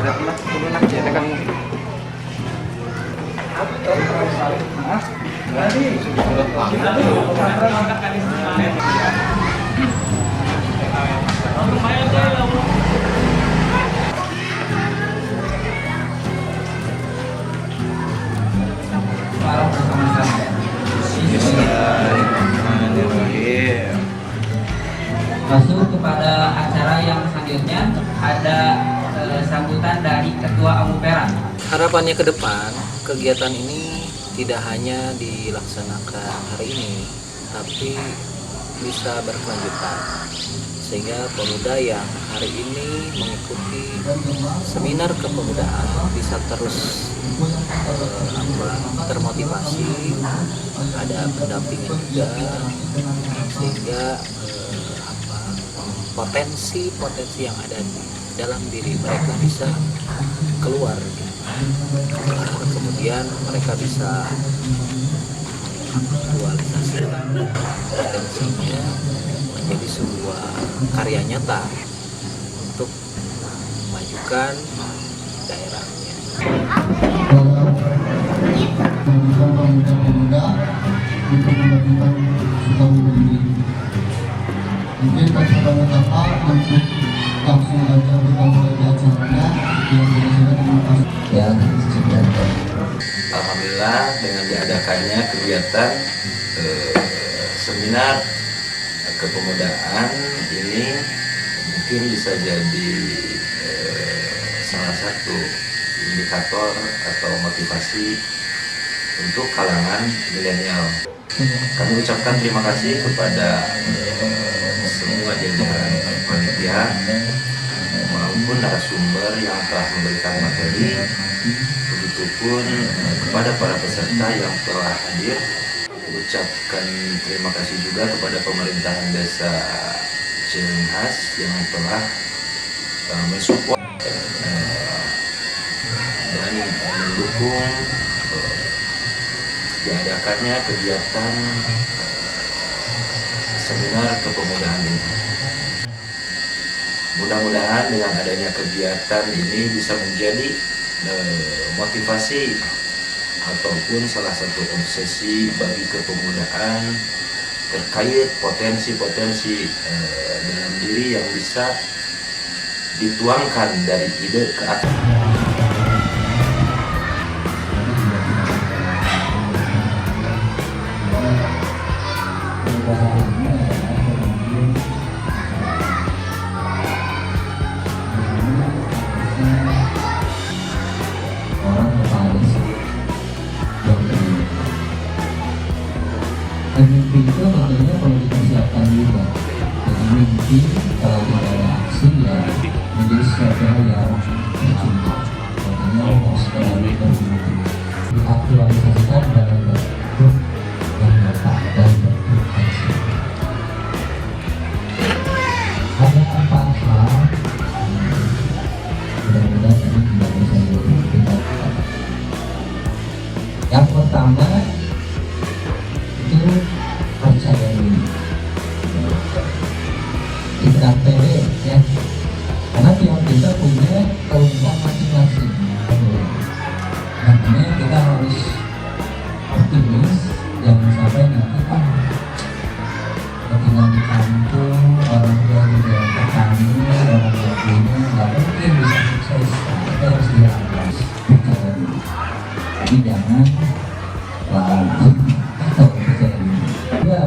Masuk kepada acara yang selanjutnya, ada sambutan dari Ketua Amupera. Harapannya ke depan, kegiatan ini tidak hanya dilaksanakan hari ini, tapi bisa berkelanjutan. Sehingga pemuda yang hari ini mengikuti seminar kepemudaan bisa terus termotivasi, ada pendampingan juga, sehingga potensi yang ada di dalam diri mereka bisa keluar, kemudian mereka bisa aktualisasikan potensinya menjadi sebuah karya nyata untuk memajukan daerahnya. Mungkin persoalan apa untuk langsung aja kita mulai acaranya yang biasanya terima kasih. Ya, Alhamdulillah dengan diadakannya kegiatan seminar kepemudaan ini mungkin bisa jadi salah satu indikator atau motivasi untuk kalangan milenial. Kami ucapkan terima kasih kepada semua jajaran panitia maupun narasumber yang telah memberikan materi, begitupun kepada para peserta yang telah hadir. Ucapkan terima kasih juga kepada pemerintahan desa Cilenghas yang telah mensupport dan mendukung diadakannya kegiatan seminar kepemudaan ini. Mudah-mudahan dengan adanya kegiatan ini bisa menjadi motivasi ataupun salah satu obsesi bagi kepemudaan terkait potensi-potensi dalam diri yang bisa dituangkan dari ide ke atas. Mimpi itu tentunya perlu dipersiapkan juga. Jadi mimpi kalau tidak ada aksi ya menjadi sesuatu hal yang tercipta. Makanya harus selalu bermimpi. Diaktualisasikan dalam bentuk yang nyata dan bentuk aksi. Ada 4 hal mudah-mudahan ini tidak bisa kita. Yang pertama itu percaya diri, tidak pede ya, karena tiap kita punya keunggulan masing-masing. Makanya kita harus optimis, jangan sampai nanti tinggal di kampung, orang tua juga petani, orang tuanya nggak mungkin bisa sukses. Kita harus diatas percaya diri, jadi jangan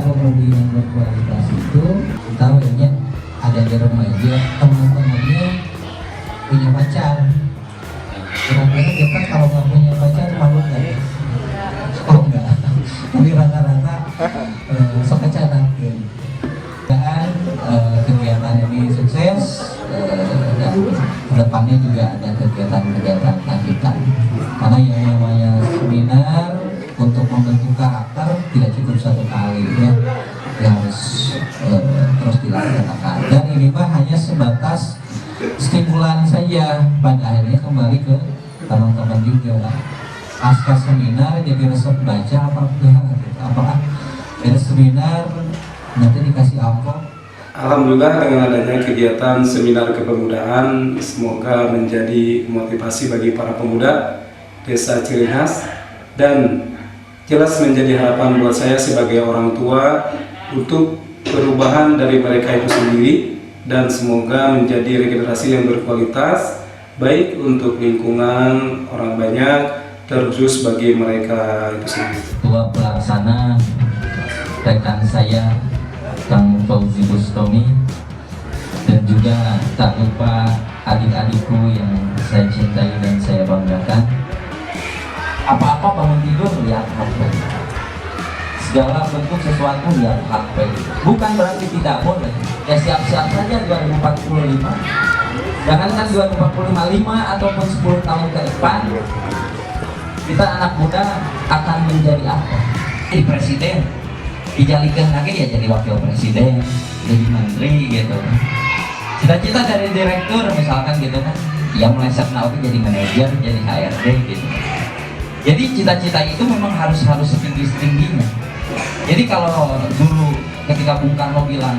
pemudi yang berkualitas itu tahu ya, ada di remaja teman-temannya punya pacar. Kira-kira kita kalau nggak punya pacar malu nggak ya? Oh enggak, tapi rata-rata suka cadang. Dan kegiatan ini sukses, dan kedepannya juga ada kegiatan-kegiatan lanjutan. Karena yang namanya seminar untuk membentuk karakter tidak cukup satu kali ya, harus terus dilaksanakan. Dan ini mah hanya sebatas stimulan saja, pada akhirnya kembali ke teman-teman juga. Pasca seminar jadi resep baca apa enggak gitu. Apakah dari seminar nanti dikasih amplop Alhamdulillah dengan adanya kegiatan seminar kepemudaan semoga menjadi motivasi bagi para pemuda Desa Ciringhas dan jelas menjadi harapan buat saya sebagai orang tua untuk perubahan dari mereka itu sendiri dan semoga menjadi regenerasi yang berkualitas baik untuk lingkungan orang banyak terkhusus bagi mereka itu sendiri. Ketua pelaksana rekan saya Kang Fauzi Bustomi dan juga tak lupa adik-adikku yang saya cintai dan saya banggakan. Apa-apa bangun tidur lihat HP, segala bentuk sesuatu lihat HP. Bukan berarti tidak boleh, ya siap-siap saja 2045. Jangankan 2045 ataupun 10 tahun ke depan, kita anak muda akan menjadi apa? Jadi presiden, dijalikan lagi ya jadi wakil presiden, jadi menteri gitu. Cita-cita dari direktur misalkan gitu kan, yang meleset oke jadi manajer, jadi HRD gitu. Jadi cita-cita itu memang harus setinggi-tingginya. Jadi kalau dulu ketika Bung Karno bilang,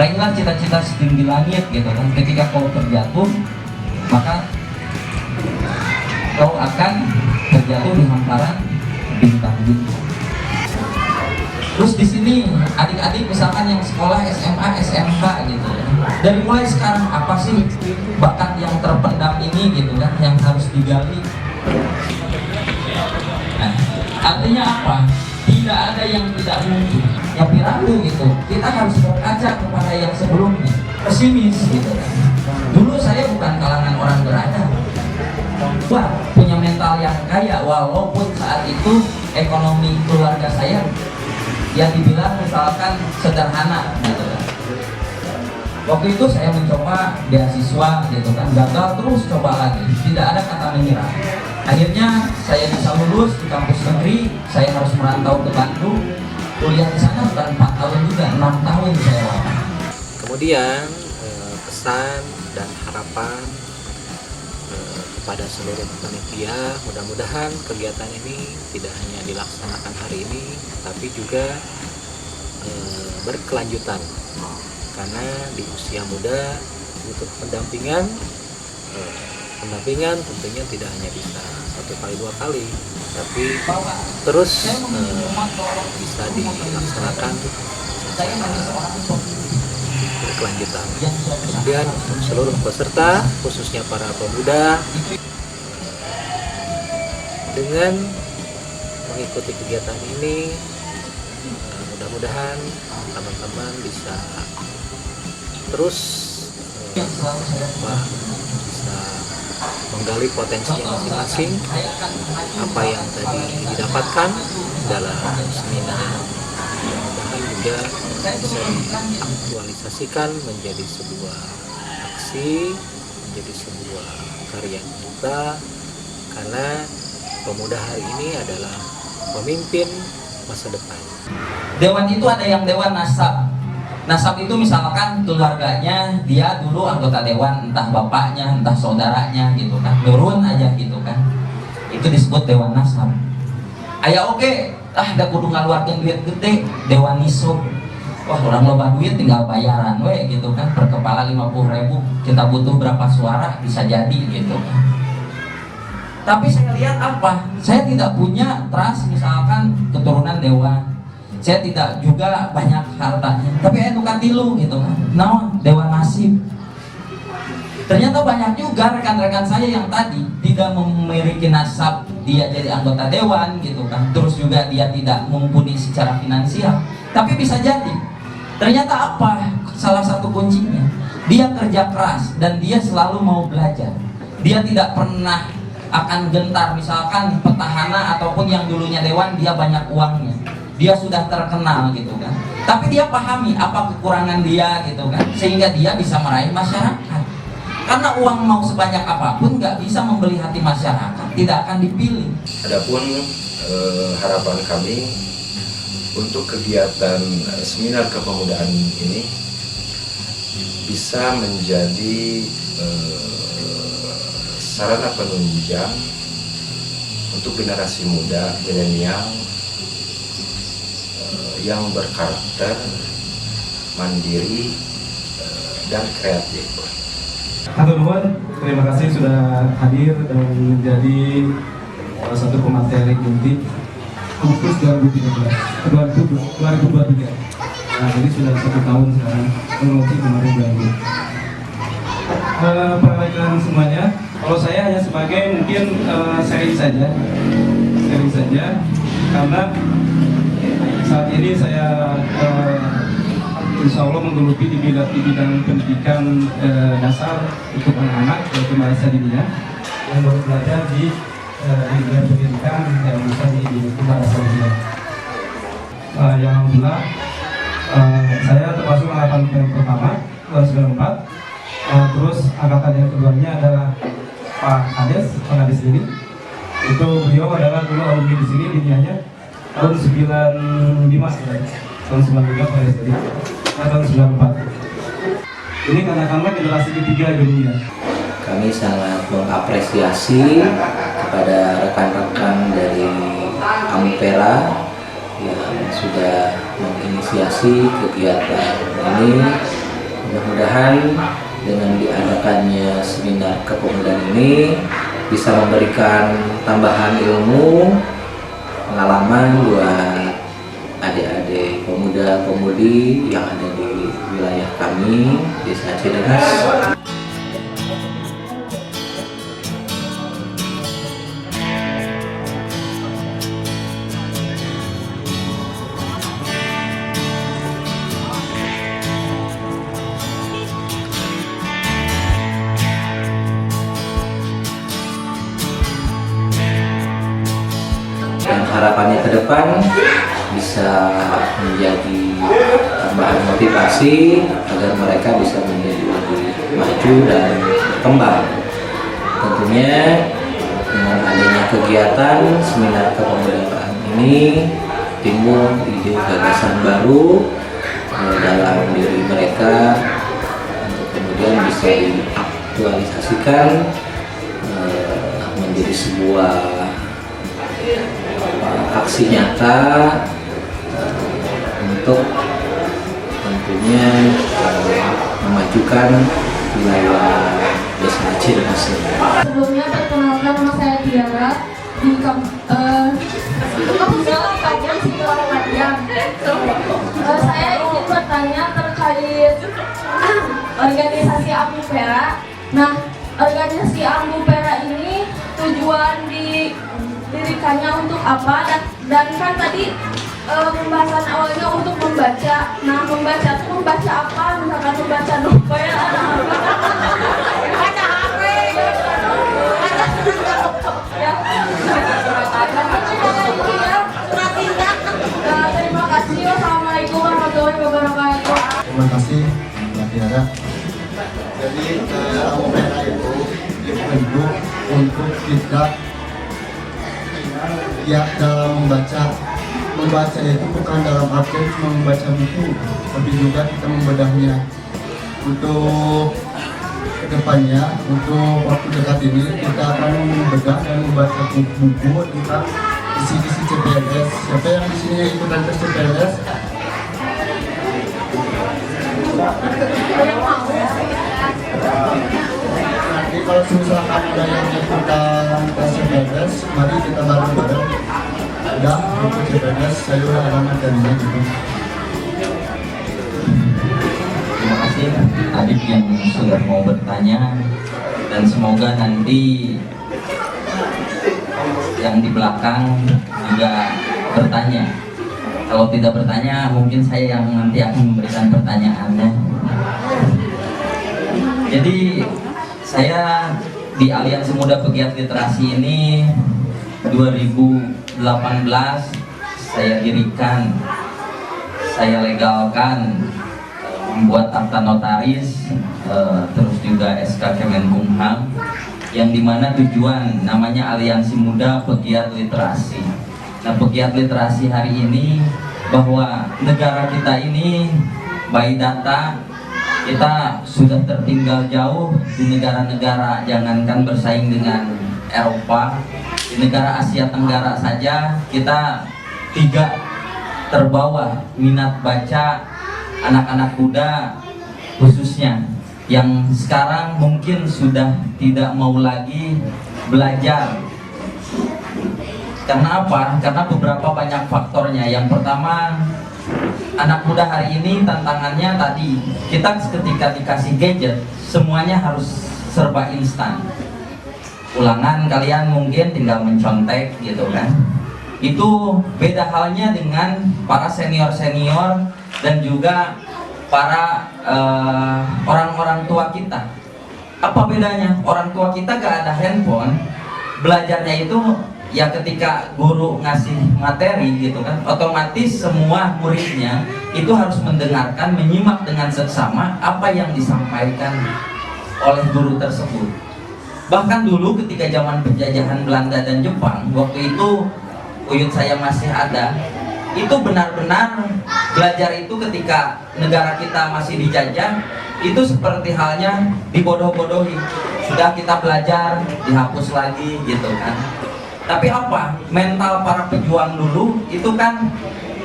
raihlah cita-cita setinggi langit gitu kan, ketika kau terjatuh maka kau akan terjatuh di hamparan bintang-bintang. Terus di sini adik-adik misalkan yang sekolah SMA, SMK gitu ya. Dari mulai sekarang apa sih bakat yang terpendam ini gitu kan yang harus digali. Nah, artinya apa? Tidak ada yang tidak mungkin. Yang piraku gitu. Kita harus berkaca kepada yang sebelumnya. Pesimis gitu kan. Dulu saya bukan kalangan orang berada. Wah, punya mental yang kaya walaupun saat itu ekonomi keluarga saya yang dibilang misalkan sederhana gitu kan. Waktu itu saya mencoba beasiswa gitu kan, gagal terus coba lagi, tidak ada kata menyerah. Akhirnya saya bisa lulus di kampus negeri, saya harus merantau ke Bandung, kuliah di sana bukan 4 tahun juga, 6 tahun saya lama. Kemudian pesan dan harapan kepada seluruh panitia, mudah-mudahan kegiatan ini tidak hanya dilaksanakan hari ini tapi juga berkelanjutan, karena di usia muda butuh pendampingan. Pendampingan tentunya tidak hanya bisa 1 kali 2 kali, tapi terus bisa dilaksanakan berkelanjutan. Kemudian untuk seluruh peserta, khususnya para pemuda, dengan mengikuti kegiatan ini, mudah-mudahan teman-teman bisa terus bisa menggali potensi masing-masing, apa yang tadi didapatkan dalam seminar, mudah-mudahan juga bisa diaktualisasikan menjadi sebuah aksi, menjadi sebuah karya nyata, karena pemuda hari ini adalah pemimpin masa depan. Dewan itu ada yang dewan nasab. Nasab itu misalkan keluarganya dia dulu anggota dewan, entah bapaknya, entah saudaranya gitu kan, turun aja gitu kan. Itu disebut dewan nasab. Aya oke, ada kudu ngaluarkeun duit gede, dewan nisub. Wah, orang loba duit tinggal bayaran we gitu kan, per kepala 50.000, kita butuh berapa suara bisa jadi gitu kan. Tapi saya lihat apa? Saya tidak punya trust misalkan keturunan dewan. Saya tidak juga banyak hartanya, tapi edukan tilu gitu kan. Nah, dewan nasib. Ternyata banyak juga rekan-rekan saya yang tadi tidak memiliki nasab dia jadi anggota dewan gitu kan. Terus juga dia tidak mumpuni secara finansial, tapi bisa jadi. Ternyata apa? Salah satu kuncinya, dia kerja keras dan dia selalu mau belajar. Dia tidak pernah akan gentar misalkan petahana ataupun yang dulunya dewan dia banyak uangnya. Dia sudah terkenal gitu kan, tapi dia pahami apa kekurangan dia gitu kan, sehingga dia bisa meraih masyarakat. Karena uang mau sebanyak apapun nggak bisa membeli hati masyarakat, tidak akan dipilih. Adapun harapan kami untuk kegiatan seminar kepemudaan ini bisa menjadi sarana penunjang untuk generasi muda milenial yang berkarakter, mandiri, dan kreatif. Hatur nuhun, terima kasih sudah hadir dan menjadi salah satu pemateri inti khusus 2023. Nah, jadi sudah 1 tahun sekarang mengunci kemarin baru. Perkenalkan semuanya. Kalau saya hanya sebagai mungkin sharing saja, karena saat ini saya insya Allah menggeluti di bidang pendidikan dasar untuk anak-anak yaitu Malaysia Dinia yang baru belajar di bidang pendidikan yang bisa di Malaysia Dinia. Yang alhamdulillah saya termasuk angkatan yang pertama 1994. Terus angkatan yang keduanya adalah Pak Kades ini. Itu beliau adalah dulu alumni di sini dinianya tahun 95 tahun 95 Kades tadi. Tahun 94. Ini kanak-kanak generasi ketiga dunia. Kami sangat mengapresiasi kepada rekan-rekan dari Ampera yang sudah menginisiasi kegiatan ini. Mudah-mudahan dengan diadakannya seminar kepemudaan ini bisa memberikan tambahan ilmu, pengalaman buat adik-adik pemuda-pemudi yang ada di wilayah kami, Desa Cirenas. Dan harapannya ke depan bisa menjadi tambahan motivasi agar mereka bisa menjadi lebih maju dan berkembang. Tentunya dengan adanya kegiatan seminar kepemudaan ini timbul ide gagasan baru dalam diri mereka untuk kemudian bisa diaktualisasikan menjadi sebuah aksi nyata untuk tentunya memajukan wilayah Desa Cirenas. Sebelumnya perkenalkan, nama saya Tiara di saya ingin bertanya terkait organisasi Ampera. Nah, organisasi Ampera ini tujuan didirikannya untuk apa? Dan kan tadi pembahasan awalnya untuk membaca. Nah, membaca itu membaca apa? Misalkan membaca novel atau apa? Baca HP. Ya. Terima kasih. Wassalamualaikum warahmatullahi wabarakatuh. Terima kasih Mbak Tiara. Jadi Ampera itu dibentuk untuk kita ya dalam membaca itu bukan dalam arti cuma membaca buku, tapi juga kita membedahnya. Untuk kedepannya, untuk waktu dekat ini kita akan membedah dan membaca buku tentang isi-isi CPNS. Siapa yang di sini ikutan tes CPNS? Nanti kalau misalkan ada yang ikutan tes CPNS, mari kita bareng-bareng. Udah, buku CPNS, saya udah alamat darinya gitu. Terima kasih adik yang sudah mau bertanya, dan semoga nanti yang di belakang juga bertanya. Kalau tidak bertanya, mungkin saya yang nanti akan memberikan pertanyaannya. Jadi saya di Aliansi Muda Pegiat Literasi ini 2018 saya dirikan, saya legalkan, membuat akta notaris, terus juga SK Kemenkumham, yang dimana tujuan namanya Aliansi Muda Pegiat Literasi. Nah, pegiat literasi hari ini bahwa negara kita ini by data kita sudah tertinggal jauh di negara-negara, jangankan bersaing dengan Eropa, di negara Asia Tenggara saja kita 3 terbawah minat baca anak-anak muda khususnya yang sekarang mungkin sudah tidak mau lagi belajar. Karena apa? Karena beberapa banyak faktornya. Yang pertama, anak muda hari ini tantangannya tadi, kita ketika dikasih gadget semuanya harus serba instan. Ulangan kalian mungkin tinggal mencontek gitu kan. Itu beda halnya dengan para senior-senior dan juga para orang-orang tua kita. Apa bedanya? Orang tua kita gak ada handphone, belajarnya itu ya ketika guru ngasih materi gitu kan, otomatis semua muridnya itu harus mendengarkan, menyimak dengan seksama apa yang disampaikan oleh guru tersebut. Bahkan dulu ketika zaman penjajahan Belanda dan Jepang, waktu itu uyut saya masih ada, itu benar-benar belajar itu ketika negara kita masih dijajah, itu seperti halnya dibodoh-bodohi. Sudah kita belajar, dihapus lagi gitu kan. Tapi apa? Mental para pejuang dulu itu kan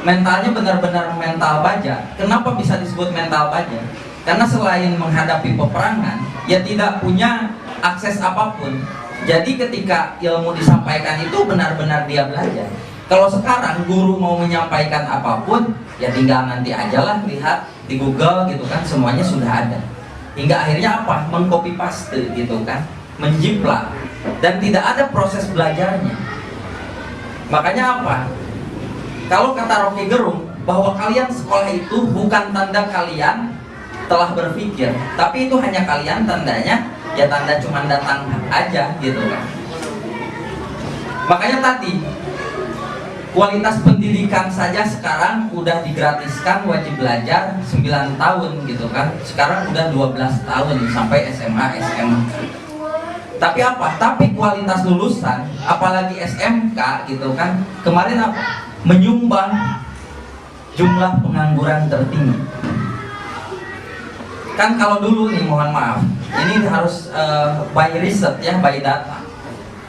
mentalnya benar-benar mental baja. Kenapa bisa disebut mental baja? Karena selain menghadapi peperangan, ya tidak punya akses apapun. Jadi ketika ilmu disampaikan itu benar-benar dia belajar. Kalau sekarang guru mau menyampaikan apapun, ya tinggal nanti aja lah lihat di Google gitu kan, semuanya sudah ada. Hingga akhirnya apa? Mengcopy paste gitu kan, menjiplak, dan tidak ada proses belajarnya. Makanya apa? Kalau kata Rocky Gerung, bahwa kalian sekolah itu bukan tanda kalian telah berpikir, tapi itu hanya kalian tandanya, ya tanda cuma datang aja gitu kan. Makanya tadi kualitas pendidikan saja sekarang udah digratiskan, wajib belajar 9 tahun gitu kan. Sekarang udah 12 tahun sampai SMA, SMA. Tapi apa? Tapi kualitas lulusan, apalagi SMK gitu kan, kemarin apa? Menyumbang jumlah pengangguran tertinggi. Kan kalau dulu nih, mohon maaf, ini harus by riset ya, by data.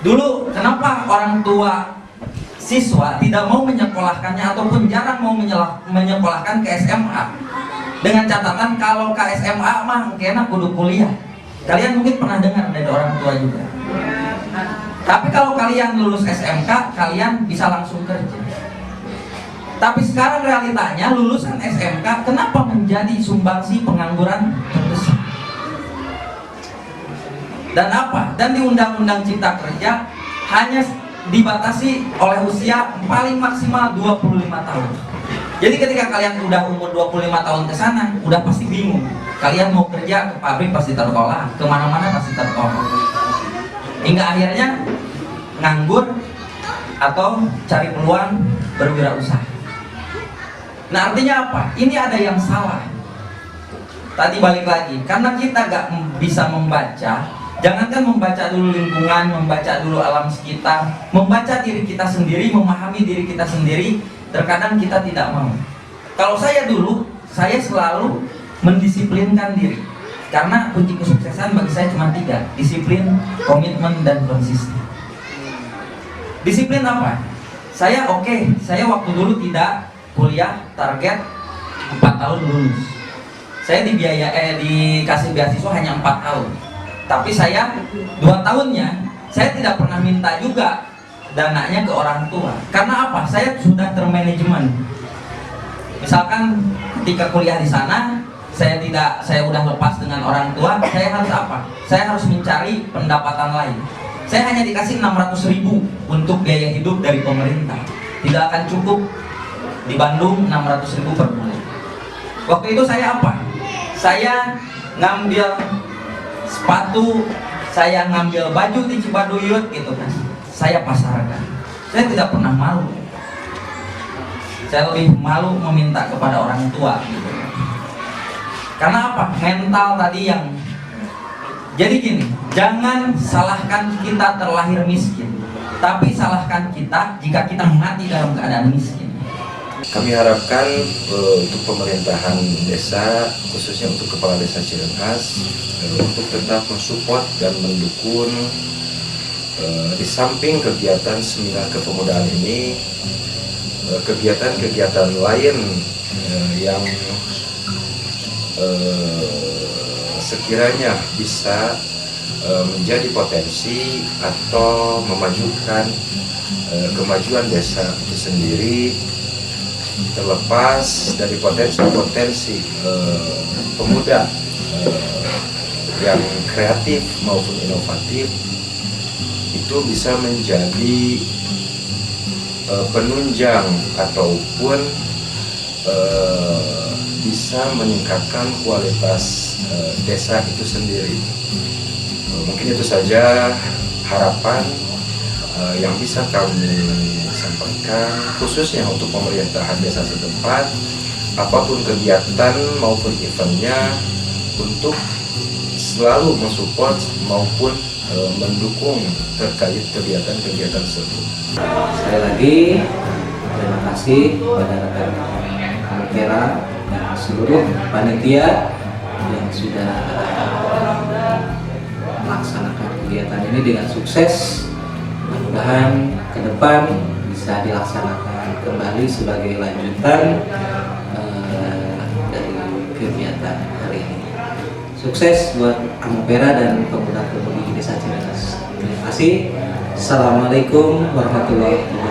Dulu kenapa orang tua siswa tidak mau menyekolahkannya ataupun jarang mau menyekolahkan ke SMA? Dengan catatan kalau ke SMA mah kena kudu kuliah. Kalian mungkin pernah dengar dari orang tua juga. Tapi kalau kalian lulus SMK, kalian bisa langsung kerja. Tapi sekarang realitanya lulusan SMK kenapa menjadi sumbangsi pengangguran terbesar? Dan apa? Dan di Undang-Undang Cipta Kerja hanya dibatasi oleh usia paling maksimal 25 tahun. Jadi ketika kalian udah umur 25 tahun ke sana, udah pasti bingung. Kalian mau kerja ke pabrik pasti tertolak, kemana-mana pasti tertolak. Hingga akhirnya nganggur atau cari peluang berwirausaha. Nah artinya apa? Ini ada yang salah. Tadi balik lagi, karena kita gak bisa membaca. Jangankan membaca dulu lingkungan, membaca dulu alam sekitar, membaca diri kita sendiri, memahami diri kita sendiri, terkadang kita tidak mau. Kalau saya dulu, saya selalu mendisiplinkan diri. Karena kunci kesuksesan bagi saya cuma 3, disiplin, komitmen, dan konsisten. Disiplin apa? Saya saya waktu dulu tidak kuliah, target 4 tahun lulus. Saya dikasih beasiswa hanya 4 tahun. Tapi saya 2 tahunnya saya tidak pernah minta juga dananya ke orang tua. Karena apa? Saya sudah termanajemen. Misalkan ketika kuliah di sana, saya udah lepas dengan orang tua, saya harus apa? Saya harus mencari pendapatan lain. Saya hanya dikasih 600.000 untuk biaya hidup dari pemerintah. Tidak akan cukup di Bandung 600.000 per bulan. Waktu itu saya apa? Saya ngambil sepatu, saya ngambil baju di Cibaduyut gitu kan. Saya pasarkan. Saya tidak pernah malu. Saya lebih malu meminta kepada orang tua gitu. Karena apa? Mental tadi yang. Jadi gini, jangan salahkan kita terlahir miskin, tapi salahkan kita jika kita mati dalam keadaan miskin. Kami harapkan untuk pemerintahan desa, khususnya untuk Kepala Desa Cirengas, untuk tetap mensupport dan mendukung di samping kegiatan seminar kepemudaan ini, kegiatan-kegiatan lain yang sekiranya bisa menjadi potensi atau memajukan kemajuan desa itu sendiri, terlepas dari potensi-potensi pemuda yang kreatif maupun inovatif, itu bisa menjadi penunjang ataupun bisa meningkatkan kualitas desa itu sendiri. Mungkin itu saja harapan yang bisa kami sampaikan, khususnya untuk pemerintahan desa setempat, apapun kegiatan maupun eventnya, untuk selalu mensupport maupun mendukung terkait kegiatan-kegiatan tersebut. Sekali lagi terima kasih kepada rekan Ampera dan seluruh panitia yang sudah melaksanakan kegiatan ini dengan sukses. Mudah-mudahan ke depan bisa dilaksanakan kembali sebagai lanjutan dari kegiatan hari ini. Sukses buat Ampera dan pemuda-pemudi Desa Cirenas. Terima kasih. Assalamualaikum warahmatullahi wabarakatuh.